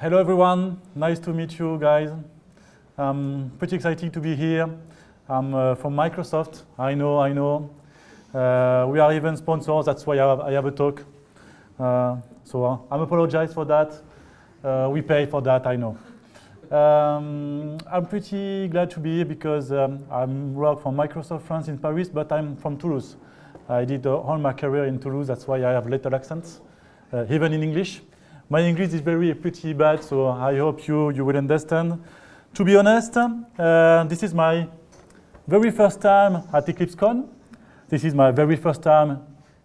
Hello everyone, nice to meet you guys. I'm pretty excited to be here. I'm from Microsoft, I know. We are even sponsors, that's why I have a talk. So I apologize for that. We pay for that, I know. I'm pretty glad to be here because I work for Microsoft France in Paris, but I'm from Toulouse. I did all my career in Toulouse, that's why I have little accents, even in English. My English is pretty bad, so I hope you will understand. To be honest, this is my very first time at EclipseCon. This is my very first time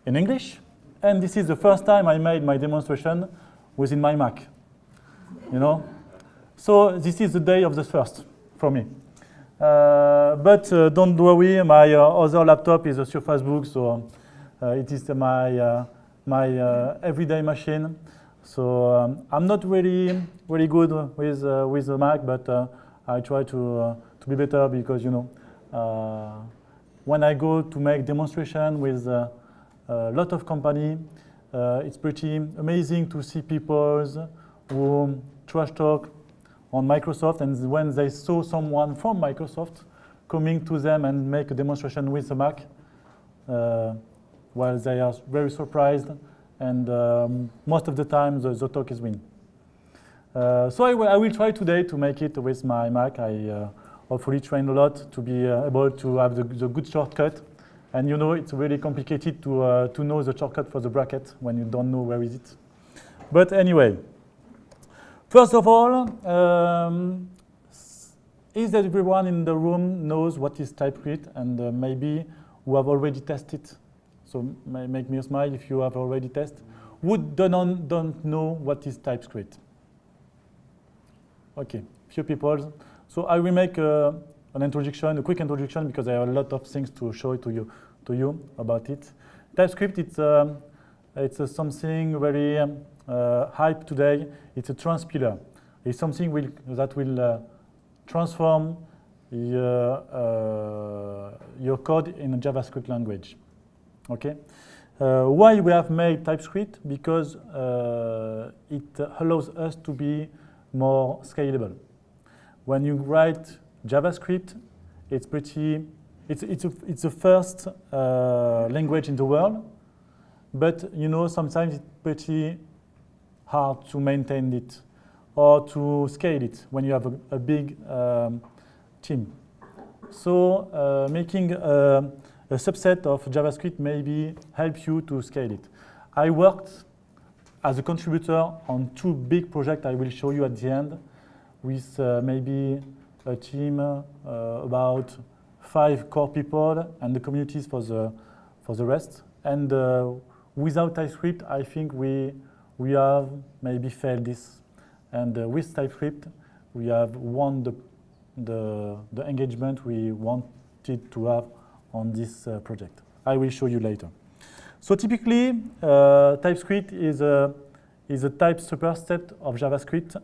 in English, and this is the first time I made my demonstration within my Mac. You know, so this is the day of the first for me. But don't worry, my other laptop is a Surface Book, so it is my everyday machine. So I'm not really good with the Mac, but I try to be better because when I go to make demonstration with a lot of company, it's pretty amazing to see people who trash talk on Microsoft, and when they saw someone from Microsoft coming to them and make a demonstration with the Mac, well, they are very surprised. And most of the time, the talk is win. So I will try today to make it with my Mac. I hopefully train a lot to be able to have the good shortcut. And it's really complicated to know the shortcut for the bracket when you don't know where is it. But anyway, first of all, is that everyone in the room knows what is TypeScript and maybe who have already tested? So make me smile if you have already tested. Who don't know what is TypeScript? Okay, few people. So I will make an introduction, a quick introduction, because I have a lot of things to show to you about it. TypeScript, it's something very hype today. It's a transpiler. It's something that will transform your code in a JavaScript language. Okay. Why we have made TypeScript? Because it allows us to be more scalable. When you write JavaScript, it's the first language in the world, but sometimes it's pretty hard to maintain it or to scale it when you have a big team. So making a subset of JavaScript maybe help you to scale it. I worked as a contributor on 2 big projects I will show you at the end, with maybe a team about 5 core people and the communities for the rest. And without TypeScript, I think we have maybe failed this. And with TypeScript, we have won the engagement we wanted to have on this project. I will show you later. So typically, TypeScript is a type superset of JavaScript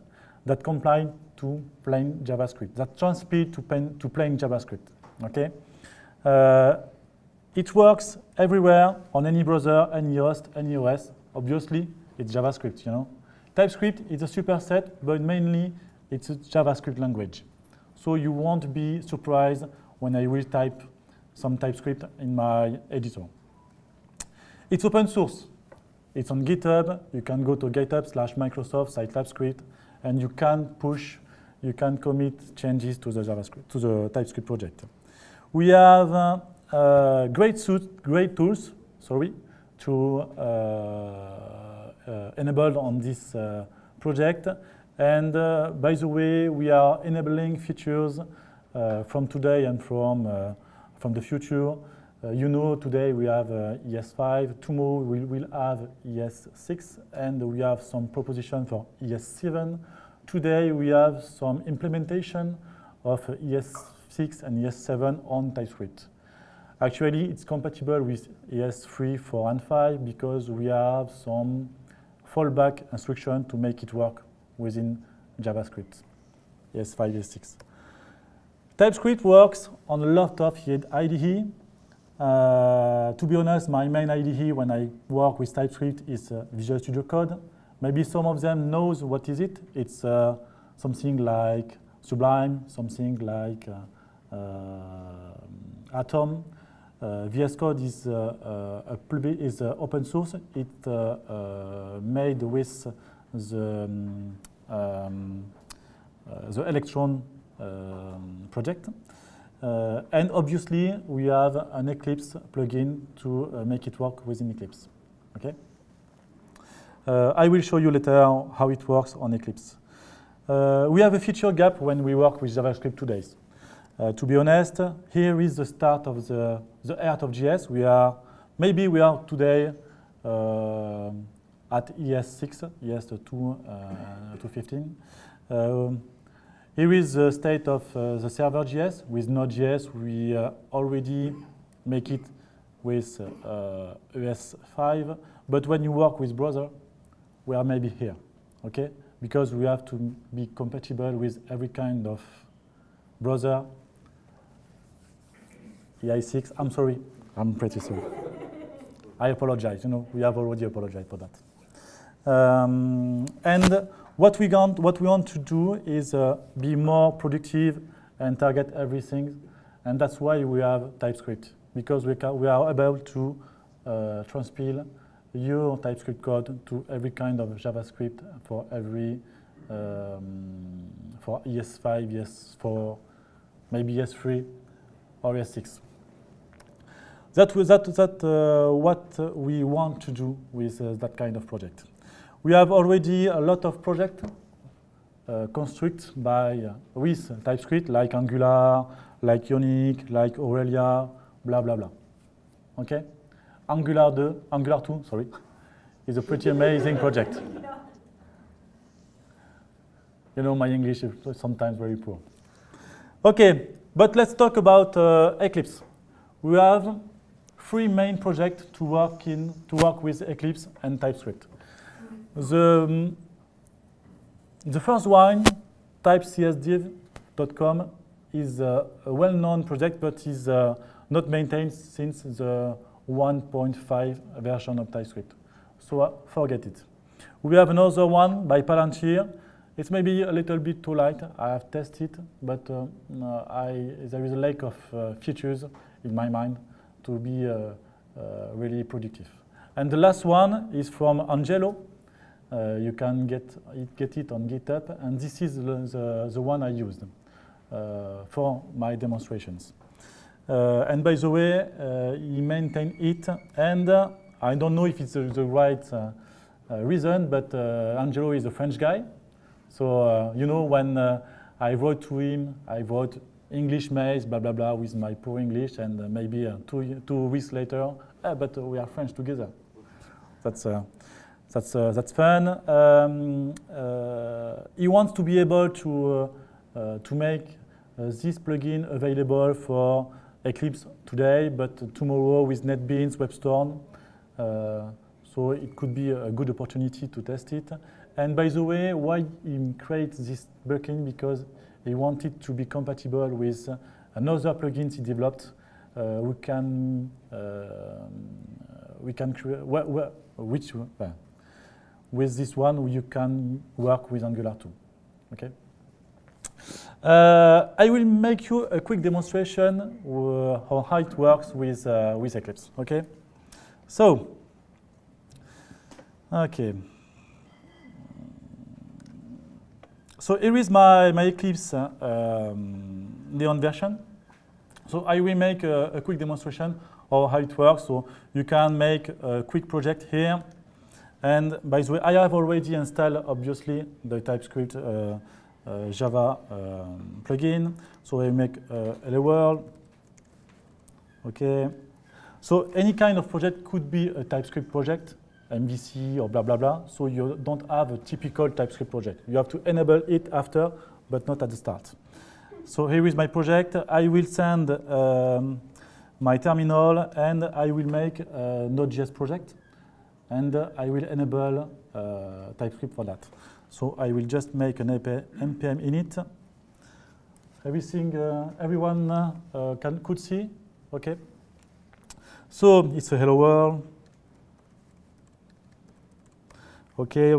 that complies to plain JavaScript, that transpile to plain JavaScript. Okay. It works everywhere on any browser, any host, any OS. Obviously, it's JavaScript. TypeScript is a superset, but mainly it's a JavaScript language. So you won't be surprised when I will type some TypeScript in my editor. It's open source. It's on GitHub. You can go to github/Microsoft/TypeScript, and you can commit changes to the TypeScript project. We have great tools, to enable on this project. And by the way, we are enabling features from today and from the future. Today we have ES5, tomorrow we will have ES6, and we have some proposition for ES7. Today we have some implementation of ES6 and ES7 on TypeScript. Actually, it's compatible with ES3, 4, and 5 because we have some fallback instruction to make it work within JavaScript, ES5, ES6. TypeScript works on a lot of IDE. To be honest, my main IDE when I work with TypeScript is Visual Studio Code. Maybe some of them knows what is it. It's something like Sublime, something like Atom. VS Code is open source. It made with the Electron project. And obviously, we have an Eclipse plugin to make it work within Eclipse. Okay. I will show you later how it works on Eclipse. We have a feature gap when we work with JavaScript today. To be honest, here is the start of the heart of JS. We are today at ES6, ES 2.15. Here is the state of the server JS. With Node.js, we already make it with ES5. But when you work with browser, we are maybe here, okay? Because we have to be compatible with every kind of browser. EI6, I'm sorry, I'm pretty sorry. I apologize, we have already apologized for that. And what we want to do is be more productive and target everything, and that's why we have TypeScript, because we are able to transpile your TypeScript code to every kind of JavaScript for every for ES5, ES4, maybe ES3 or ES6. That's what we want to do with that kind of project. We have already a lot of projects constructed with TypeScript, like Angular, like Ionic, like Aurelia, blah, blah, blah. Okay? Angular 2, sorry, is a pretty amazing project. My English is sometimes very poor. Okay, but let's talk about Eclipse. We have 3 main projects to work with Eclipse and TypeScript. The first one, typecsdiv.com, is a well-known project, but is not maintained since the 1.5 version of TypeScript. So forget it. We have another one by Palantir. It's maybe a little bit too light. I have tested, but there is a lack of features in my mind to be really productive. And the last one is from Angelo. You can get it on GitHub, and this is the one I used for my demonstrations. And by the way, he maintained it, and I don't know if it's the right reason, but Angelo is a French guy. So, when I wrote to him, I wrote English mails, blah, blah, blah, with my poor English, and maybe 2 weeks later, but we are French together. That's fun. He wants to be able to make this plugin available for Eclipse today, but tomorrow with NetBeans, WebStorm. So it could be a good opportunity to test it. And by the way, why he creates this plugin? Because he wanted to be compatible with another plugins he developed. With this one, you can work with Angular 2. Okay. I will make you a quick demonstration of how it works with Eclipse. Okay. So, okay. So here is my Eclipse Neon version. So I will make a quick demonstration of how it works. So you can make a quick project here. And by the way, I have already installed, obviously, the TypeScript Java plugin. So I make hello world. Okay. So any kind of project could be a TypeScript project, MVC or blah, blah, blah. So you don't have a typical TypeScript project. You have to enable it after, but not at the start. So here is my project. I will send my terminal, and I will make a Node.js project. And I will enable TypeScript for that. So I will just make an npm init. Everything everyone could see. Okay. So it's a hello world. Okay.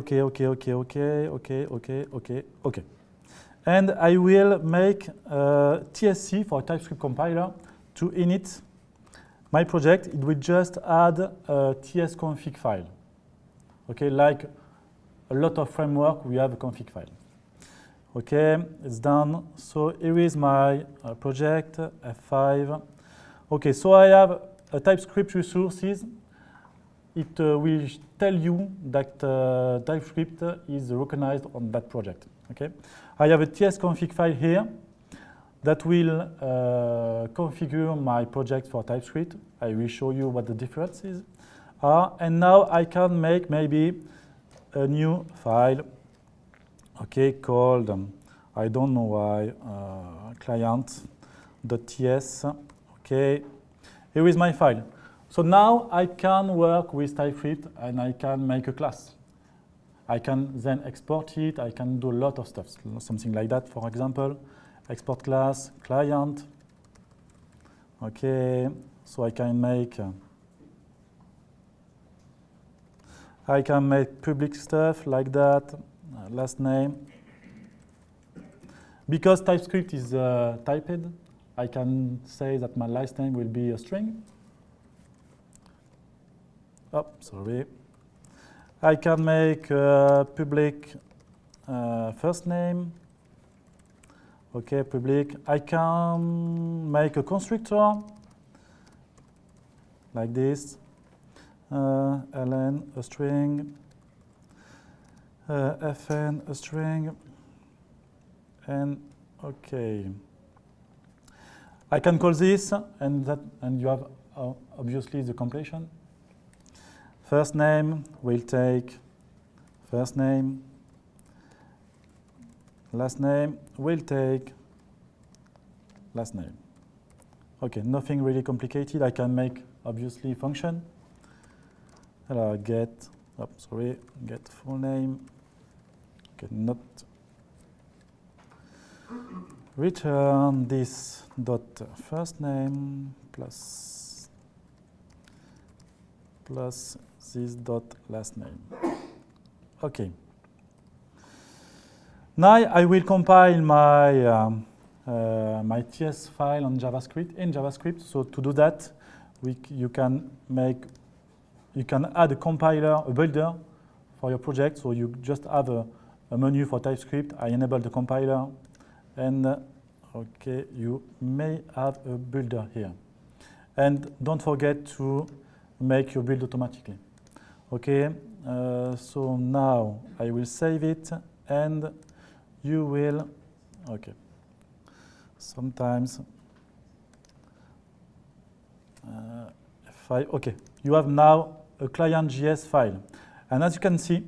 And I will make TSC for TypeScript compiler to init my project. It will just add a tsconfig file. Okay, like a lot of framework, we have a config file. Okay, it's done. So here is my project, F5. Okay, so I have a TypeScript resources. It will tell you that TypeScript is recognized on that project. Okay, I have a tsconfig file here that will configure my project for TypeScript. I will show you what the differences are. And now I can make maybe a new file, okay, called, I don't know why, client.ts. Okay, here is my file. So now I can work with TypeScript and I can make a class. I can then export it. I can do a lot of stuff, something like that. For example, export class, client. Okay, so I can make public stuff like that, last name. Because TypeScript is typed, I can say that my last name will be a string. Oh, sorry. I can make public first name. Okay, public. I can make a constructor like this. ln a string, fn a string, and okay. I can call this, and you have obviously the completion. First name will take first name. Last name will take last name. Okay, nothing really complicated. I can make obviously function. Get full name. Okay, not return this dot first name plus this dot last name. Okay. Now I will compile my my TS file on JavaScript in JavaScript. So to do that, you can add a compiler, a builder for your project. So you just have a menu for TypeScript. I enable the compiler, and okay, you may have a builder here. And don't forget to make your build automatically. Okay, so now I will save it, and you will, okay, sometimes, okay, you have now a client.js file. And as you can see,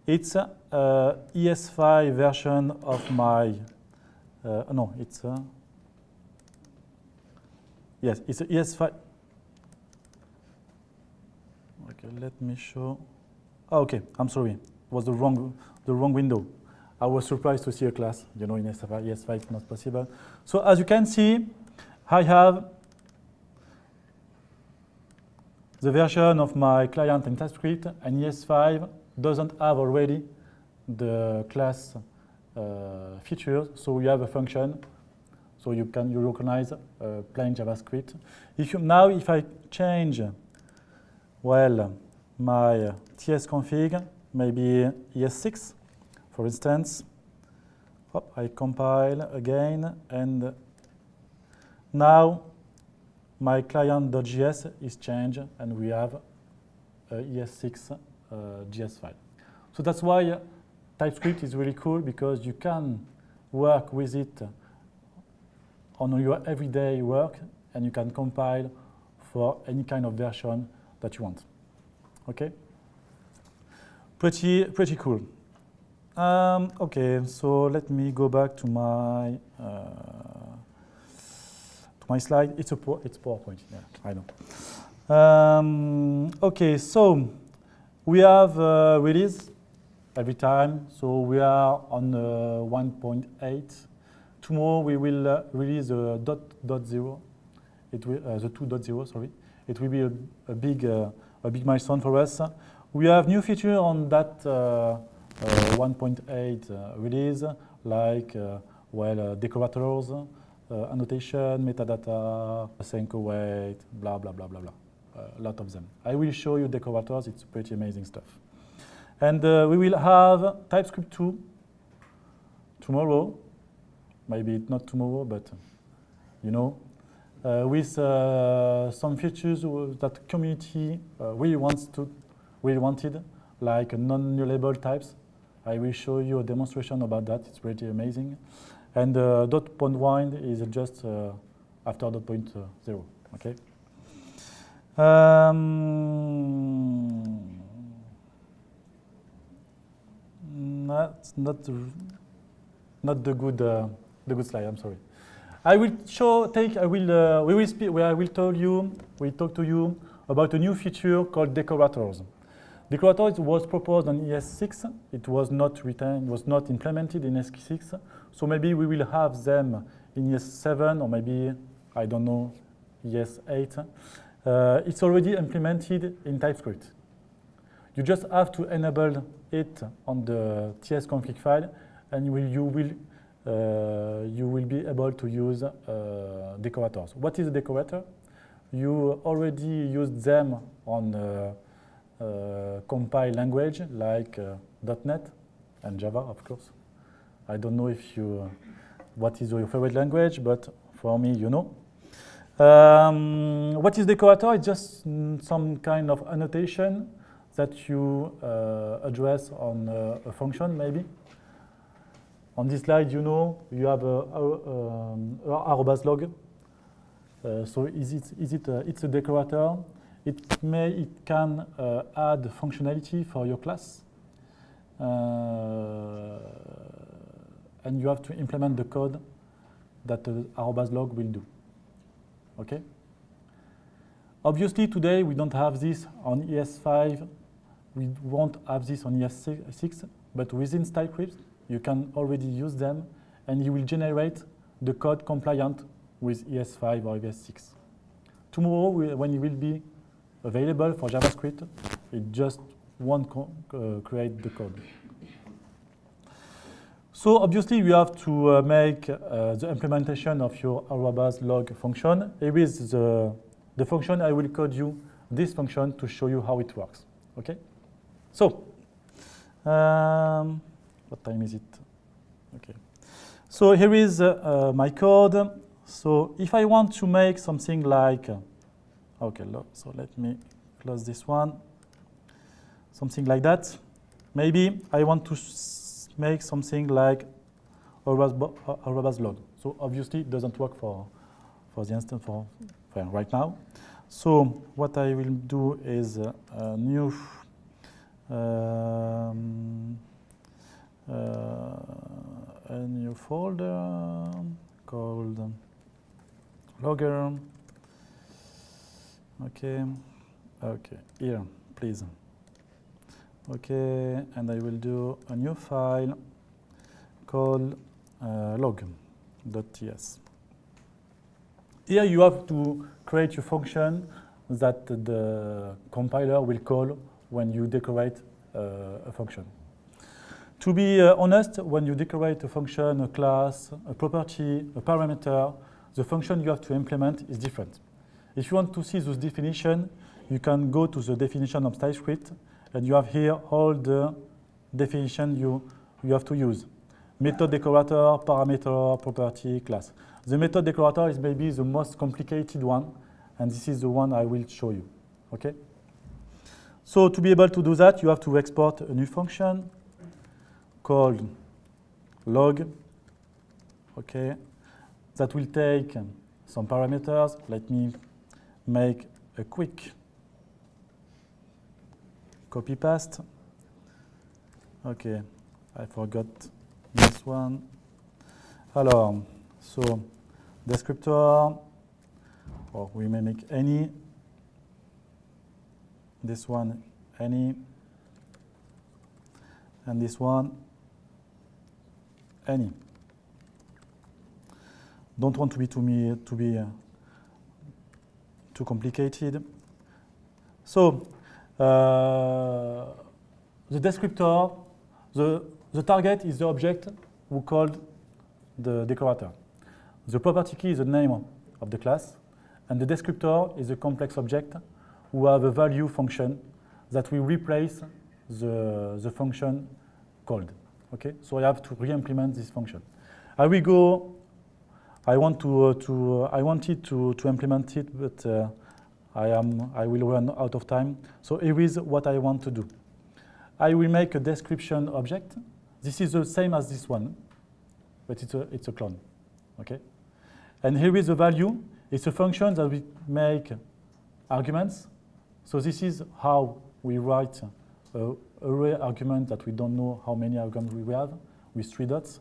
it's a ES5 version of my, no, it's a, yes, it's a ES5. Okay, let me show. Oh, okay, I'm sorry. It was the wrong window. I was surprised to see a class. You know, in ES5 it's not possible. So as you can see, I have the version of my client in TypeScript, and ES5 doesn't have already the class features. So you have a function, so you recognize plain JavaScript. If I change, well, my tsconfig, maybe ES6, for instance, I compile again, and now my client.js is changed, and we have a ES6 JS file. So that's why TypeScript is really cool, because you can work with it on your everyday work, and you can compile for any kind of version that you want. Okay? Pretty cool. Okay, so let me go back to my slide. It's PowerPoint. Yeah, I know. Okay, so we have release every time. So we are on 1.8. Tomorrow we will release the 2.0. Sorry. It will be a big a big milestone for us. We have new feature on that 1.8 release, like decorators, annotation, metadata, sync await, blah, blah, blah, blah, blah. A lot of them. I will show you decorators, it's pretty amazing stuff. And we will have TypeScript 2 tomorrow. Maybe not tomorrow, but you know, with some features that community really wanted, like non-nullable types. I will show you a demonstration about that. It's pretty amazing. And dot point wind is just after dot point 0. Okay. That's not the good slide. I'm sorry. I will talk to you about a new feature called decorators. Decorators was proposed on ES6. It was not implemented in ES6. So maybe we will have them in ES7 or maybe, I don't know, ES8. It's already implemented in TypeScript. You just have to enable it on the tsconfig file, and you will be able to use decorators. What is a decorator? You already used them on compile language like .NET and Java, of course. I don't know if what is your favorite language, but for me, you know. What is decorator? It's just some kind of annotation that you address on a function, maybe. On this slide, you know, you have arrobas log. So it's a decorator. It can add functionality for your class. And you have to implement the code that the arrobas log will do. Okay? Obviously, today we don't have this on ES5. We won't have this on ES6, but within TypeScript, you can already use them, and you will generate the code compliant with ES5 or ES6. Tomorrow, when it will be available for JavaScript, it just won't create the code. So obviously, you have to make the implementation of your arrobas log function. Here is the function. I will code you this function to show you how it works. Okay? So, what time is it? Okay. So here is my code. So if I want to make something like, okay, so let me close this one. Something like that. Maybe I want to make something like arrobas log. So obviously it doesn't work for the instant for right now. So what I will do is a new folder called logger. Okay, here, please. Okay, and I will do a new file called log.ts. Here you have to create your function that the compiler will call when you decorate a function. To be honest, when you decorate a function, a class, a property, a parameter, the function you have to implement is different. If you want to see those definitions, you can go to the definition of TypeScript, and you have here all the definition you have to use. Method decorator, parameter, property, class. The method decorator is maybe the most complicated one, and this is the one I will show you. Okay? So to be able to do that, you have to export a new function called log. Okay? That will take some parameters. Let me make a quick copy paste. Okay, I forgot this one. Alors, so descriptor, or we may make any. This one, any. And this one, any. Don't want to be too complicated. So the descriptor, the target is the object who called the decorator. The property key is the name of the class, and the descriptor is a complex object who have a value function that will replace the function called. Okay, so I have to re-implement this function. I will go. I wanted to implement it, but I will run out of time. So here is what I want to do. I will make a description object. This is the same as this one, but it's a clone. Okay, and here is the value. It's a function that we make arguments. So this is how we write an array argument that we don't know how many arguments we have with 3 dots.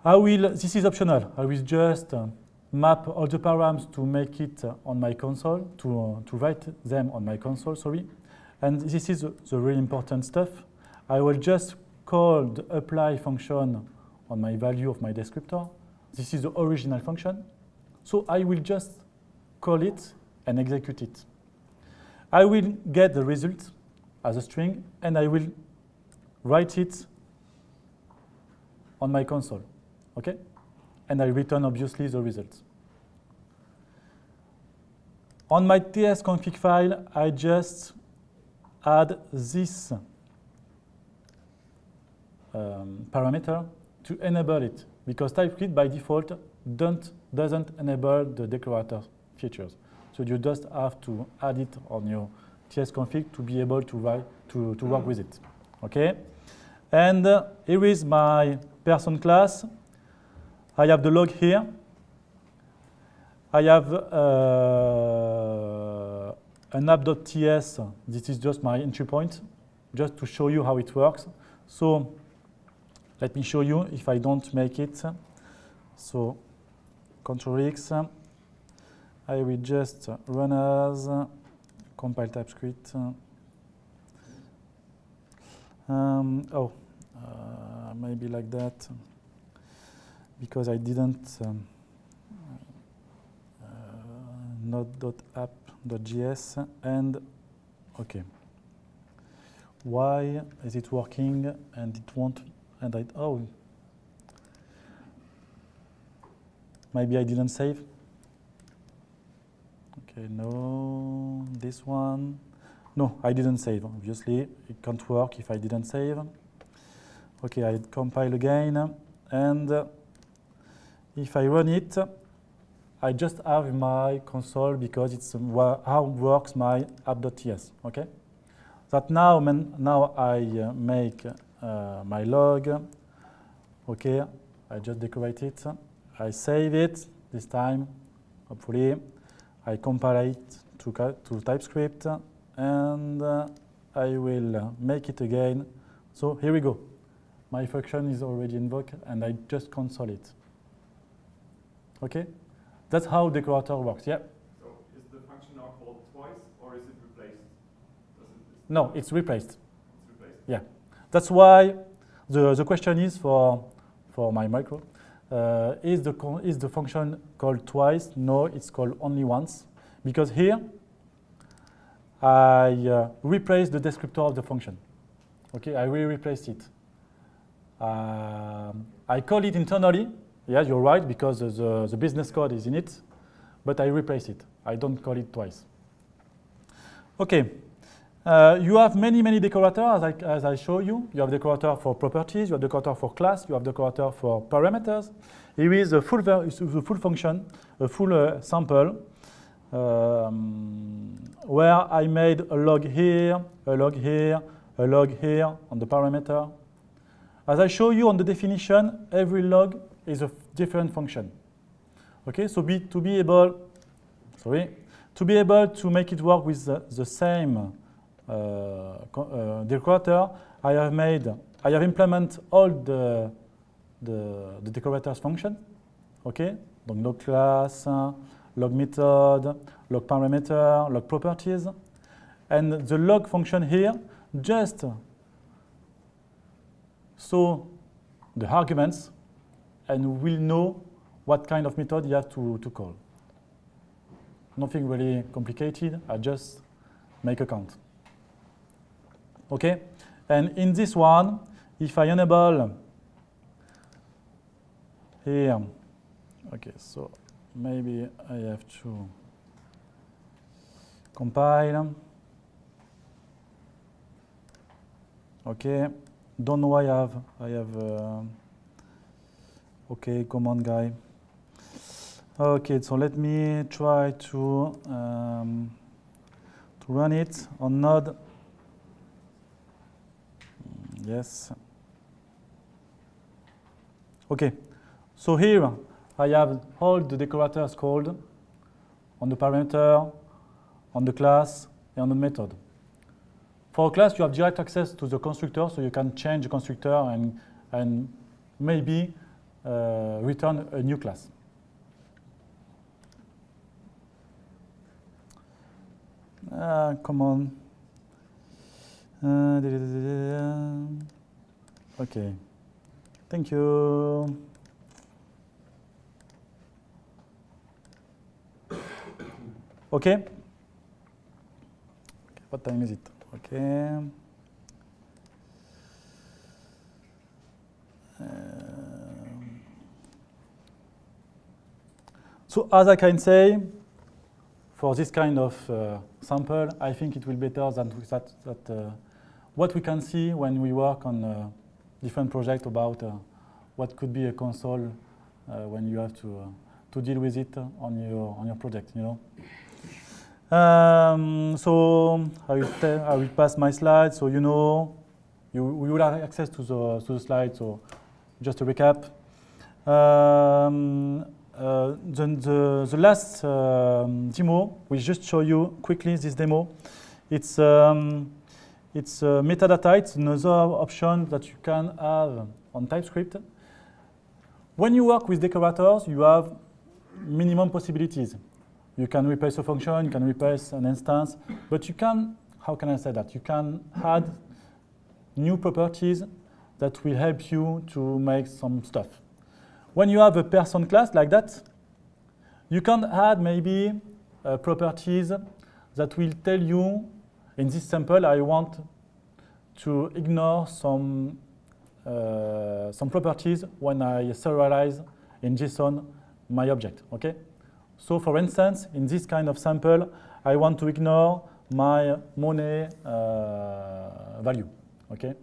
This is optional. I will just map all the params to make it on my console, to write them on my console, sorry. And this is the really important stuff. I will just call the apply function on my value of my descriptor. This is the original function. So I will just call it and execute it. I will get the result as a string, and I will write it on my console. Okay? And I return, obviously, the results. On my tsconfig file, I just add this parameter to enable it, because TypeScript, by default, doesn't enable the decorator features. So you just have to add it on your tsconfig to be able to work with it. Okay? And here is my person class. I have the log here. I have an app.ts. This is just my entry point, just to show you how it works. So let me show you if I don't make it. So Ctrl+X. I will just run as compile TypeScript. Maybe like that, because I didn't node.app.js, and okay. Why is it working and it won't? And maybe I didn't save. Okay, no, this one. No, I didn't save, obviously. It can't work if I didn't save. Okay, I compile again, and if I run it, I just have my console because it's how works my app.ts, okay? That now I make my log, okay? I just decorate it. I save it this time, hopefully. I compile it to TypeScript, and I will make it again. So here we go. My function is already invoked, and I just console it. Okay? That's how decorator works, yeah? So is the function now called twice, or is it replaced? No, it's replaced. It's replaced. Yeah. That's why the question is for my micro, is the function called twice? No, it's called only once. Because here, I replace the descriptor of the function. Okay, I will replace it. I call it internally. Yeah, you're right, because the business code is in it. But I replace it. I don't call it twice. Okay. You have many decorators, as I show you. You have decorator for properties, you have decorator for class, you have decorator for parameters. Here is a full function, a full sample, where I made a log here, a log here, a log here on the parameter. As I show you on the definition, every log is a different function. Okay, so to be able to make it work with the same decorator, I have implemented all the decorators function. Okay, donc log class, log method, log parameter, log properties, and the log function here just so the arguments, and we'll know what kind of method you have to call. Nothing really complicated. I just make a count. Okay, and in this one, if I enable here, okay, so maybe I have to compile. Okay, don't know why I have okay, command guy. Okay, so let me try to run it on node. Yes. Okay, so here I have all the decorators called on the parameter, on the class, and on the method. For a class, you have direct access to the constructor, so you can change the constructor and maybe return a new class. Come on. Okay. Thank you. Okay. What time is it? Okay. So as I can say, for this kind of sample, I think it will be better than what we can see when we work on different projects about what could be a console when you have to deal with it on your project, you know. So I will pass my slides, so you know, you will have access to the slides. So just to recap, the last demo, we just show you quickly this demo. It's metadata. It's another option that you can have on TypeScript. When you work with decorators, you have minimum possibilities. You can replace a function, you can replace an instance, but you can, how can I say that? You can add new properties that will help you to make some stuff. When you have a person class like that, you can add maybe properties that will tell you, in this sample, I want to ignore some properties when I serialize in JSON my object, okay? So for instance, in this kind of sample, I want to ignore my money value, okay?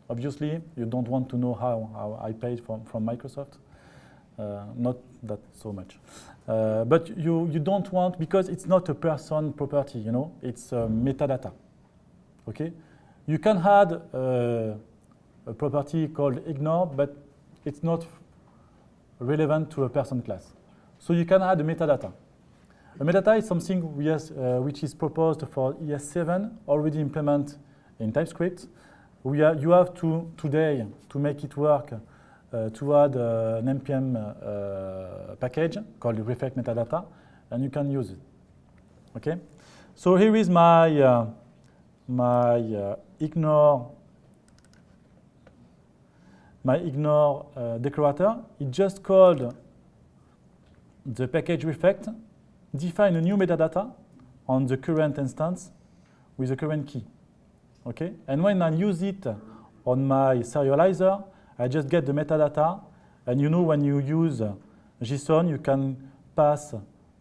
Obviously, you don't want to know how I paid from Microsoft. Not that so much. But you don't want, because it's not a person property, you know, it's metadata, okay? You can add a property called ignore, but it's not relevant to a person class. So you can add a metadata. A metadata is something which is proposed for ES7, already implemented in TypeScript. You have to, today, to make it work, to add an NPM package called reflect metadata, and you can use it. Okay? So here is my ignore decorator. It just called the package reflect, define a new metadata on the current instance with the current key. Okay? And when I use it on my serializer, I just get the metadata, and you know when you use JSON, you can pass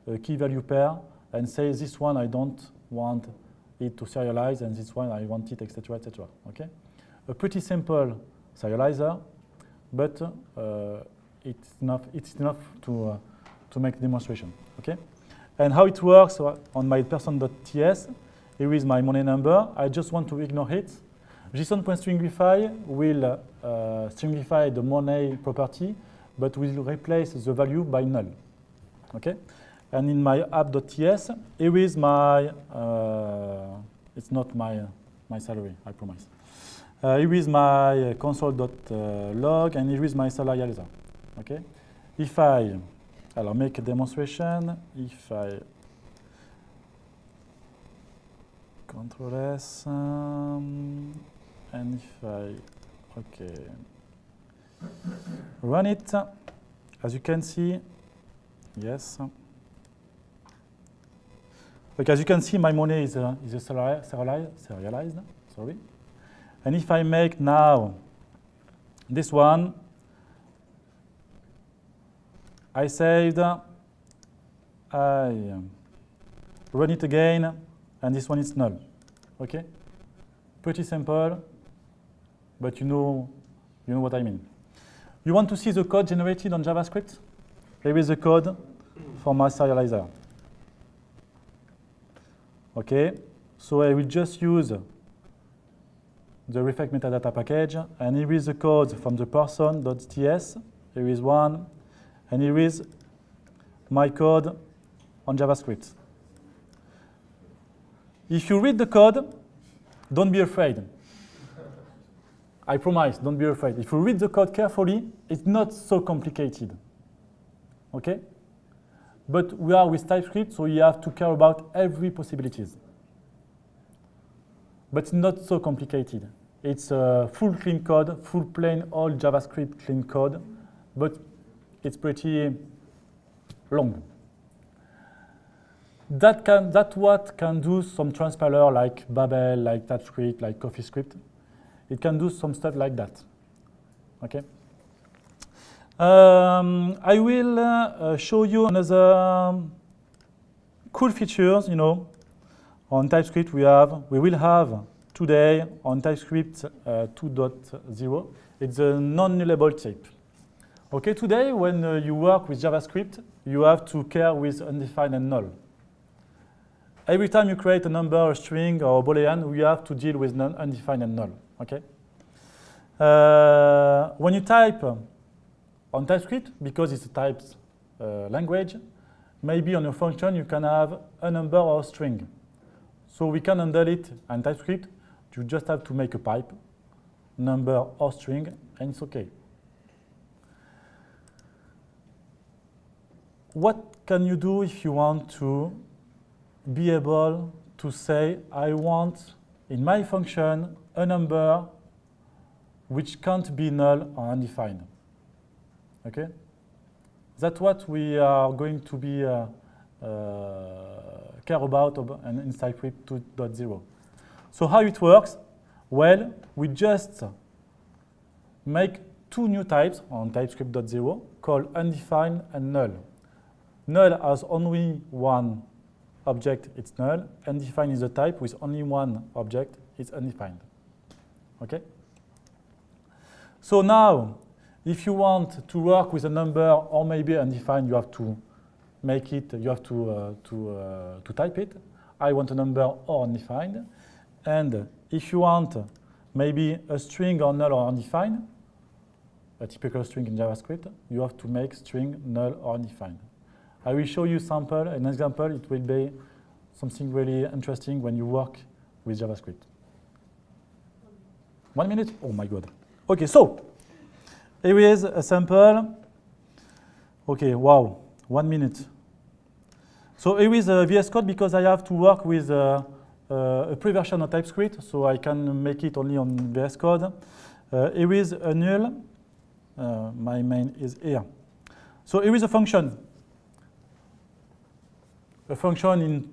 a key value pair and say this one I don't want it to serialize, and this one I want it, etc., etc. Okay? A pretty simple serializer, but it's enough to make demonstration. Okay? And how it works on my person.ts, here is my money number. I just want to ignore it. JSON.stringify will stringify the money property, but will replace the value by null. Okay? And in my app.ts, here is my, it's not my salary, I promise. Here is my console.log, and here is my serializer. Okay? If I'll make a demonstration. If I Control S, and if I, okay, run it, as you can see, yes. Okay, as you can see, my money is serialized. Sorry. And if I make now this one, I saved, I run it again, and this one is null. Okay? Pretty simple, but you know what I mean. You want to see the code generated on JavaScript? Here is the code for my serializer. Okay, so I will just use the reflect metadata package, and here is the code from the person.ts. Here is one, and here is my code on JavaScript. If you read the code, don't be afraid. I promise, don't be afraid. If you read the code carefully, it's not so complicated. Okay? But we are with TypeScript, so you have to care about every possibilities. But it's not so complicated. It's a full clean code, full plain old JavaScript clean code, but it's pretty long. That what can do some transpiler like Babel, like TypeScript, like CoffeeScript. It can do some stuff like that. Okay. I will show you another cool features. You know, on TypeScript we will have today on TypeScript 2.0. It's a non-nullable type. Okay, today when you work with JavaScript, you have to care with undefined and null. Every time you create a number, a string, or a Boolean, you have to deal with undefined and null. Okay. When you type on TypeScript, because it's a typed language, maybe on your function you can have a number or a string. So we can handle it in TypeScript. You just have to make a pipe, number or string, and it's okay. What can you do if you want to be able to say, I want in my function a number which can't be null or undefined? Okay? That's what we are going to be care about in TypeScript 2.0. So how it works? Well, we just make two new types on TypeScript 2.0 called undefined and null. Null has only one object, it's null. Undefined is a type with only one object, it's undefined. Okay? So now, if you want to work with a number or maybe undefined, you have to make it, you have to type it. I want a number or undefined. And if you want maybe a string or null or undefined, a typical string in JavaScript, you have to make string null or undefined. I will show you an example. It will be something really interesting when you work with JavaScript. 1 minute? Oh my God. Okay, so here is a sample. Okay, wow, 1 minute. So here is a VS Code because I have to work with a pre-version of TypeScript, so I can make it only on VS Code. Here is a null. My main is here. So here is a function. A function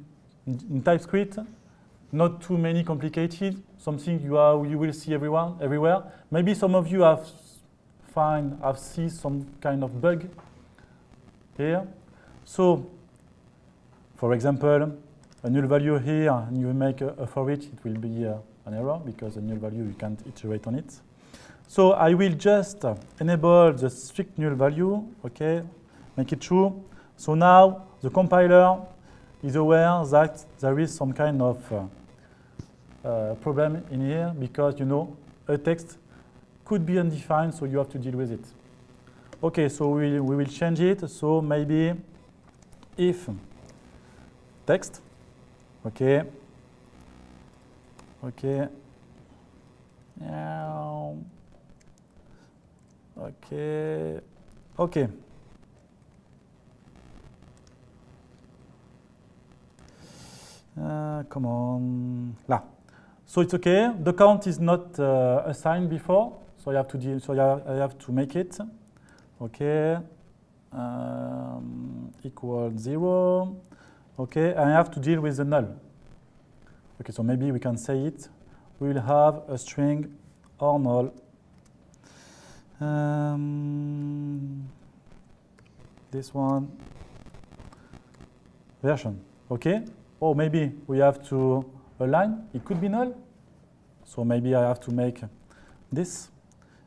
in TypeScript, not too many complicated, something you will see everywhere. Maybe some of you have seen some kind of bug here. So, for example, a null value here, and you make a for each, it will be an error because a null value, you can't iterate on it. So I will just enable the strict null value, okay, make it true. So now the compiler is aware that there is some kind of problem in here because, you know, a text could be undefined, so you have to deal with it. Okay, so we will change it. So maybe if text, okay, okay, okay, okay. Come on, là. So it's okay. The count is not assigned before, so I have to I have to make it. Okay, equal 0. Okay, and I have to deal with the null. Okay, so maybe we can say it. We will have a string or null. This one, version, okay? Or maybe we have to align, it could be null. So maybe I have to make this,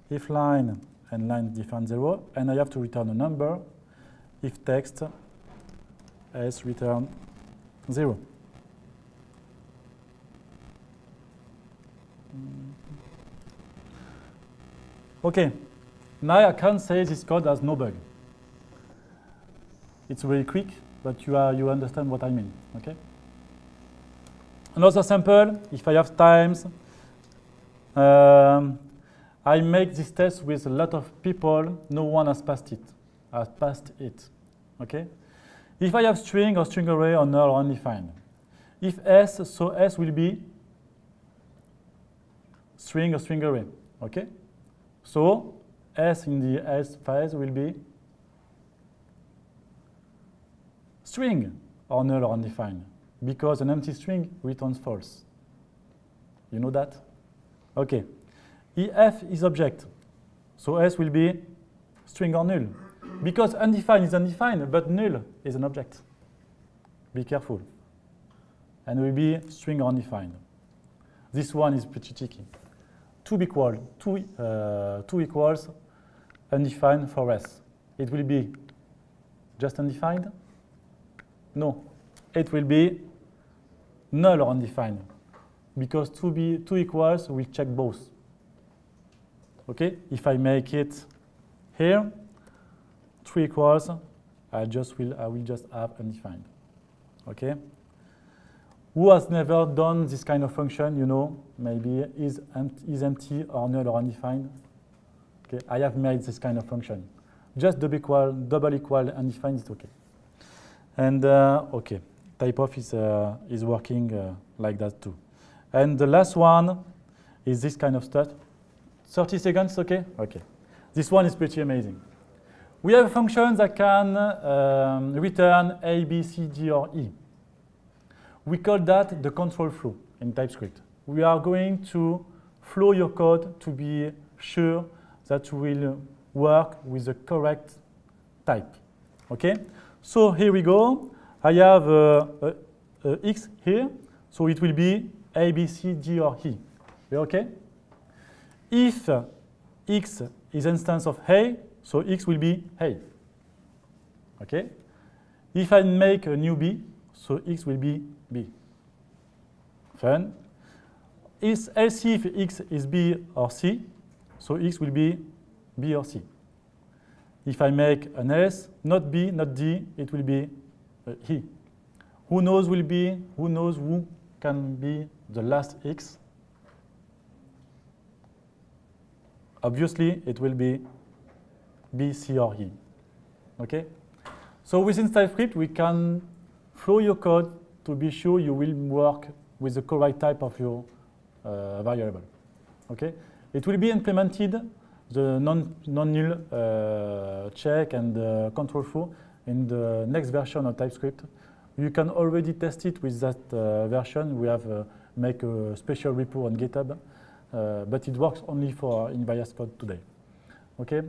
if line and line different 0, and I have to return a number, if text s return 0. Okay, now I can say this code has no bug. It's very quick, but you understand what I mean, okay? Another sample, if I have times, I make this test with a lot of people, no one has passed it, okay? If I have string or string array or null or undefined, if s, so s will be string or string array, okay? So s in the s phase will be string or null or undefined, because an empty string returns false. You know that? Okay. If is object, so s will be string or null, because undefined is undefined, but null is an object. Be careful. And will be string or undefined. This one is pretty tricky. 2 equals undefined for s. It will be just undefined? No, it will be null or undefined, because 2 equals will check both. Okay, if I make it here, 3 equals, I will just have undefined. Okay. Who has never done this kind of function? You know, maybe is empty or null or undefined. Okay, I have made this kind of function. Just double equal undefined is okay. And okay, typeof is working like that too. And the last one is this kind of stuff. 30 seconds, okay? Okay. This one is pretty amazing. We have a function that can return A, B, C, D, or E. We call that the control flow in TypeScript. We are going to flow your code to be sure that you will work with the correct type. Okay? So here we go. I have X here, so it will be A, B, C, D, or E. Okay? If X is instance of A, so X will be A. Okay? If I make a new B, so X will be B. Fun. Else if X is B or C, so X will be B or C. If I make an else, not B, not D, it will be E. Who knows who can be the last X? Obviously, it will be B, C, or E. Okay? So within TypeScript, we can flow your code to be sure you will work with the correct type of your variable. Okay? It will be implemented, the non-null check and control flow in the next version of TypeScript. You can already test it with that version. We have make a special repo on GitHub, but it works only for in VS Code today. Okay?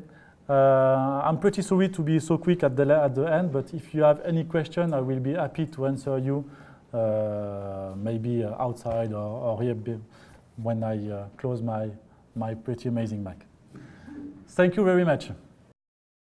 I'm pretty sorry to be so quick at the end, but if you have any question, I will be happy to answer you, maybe outside or here when I close my pretty amazing Mac. Thank you very much.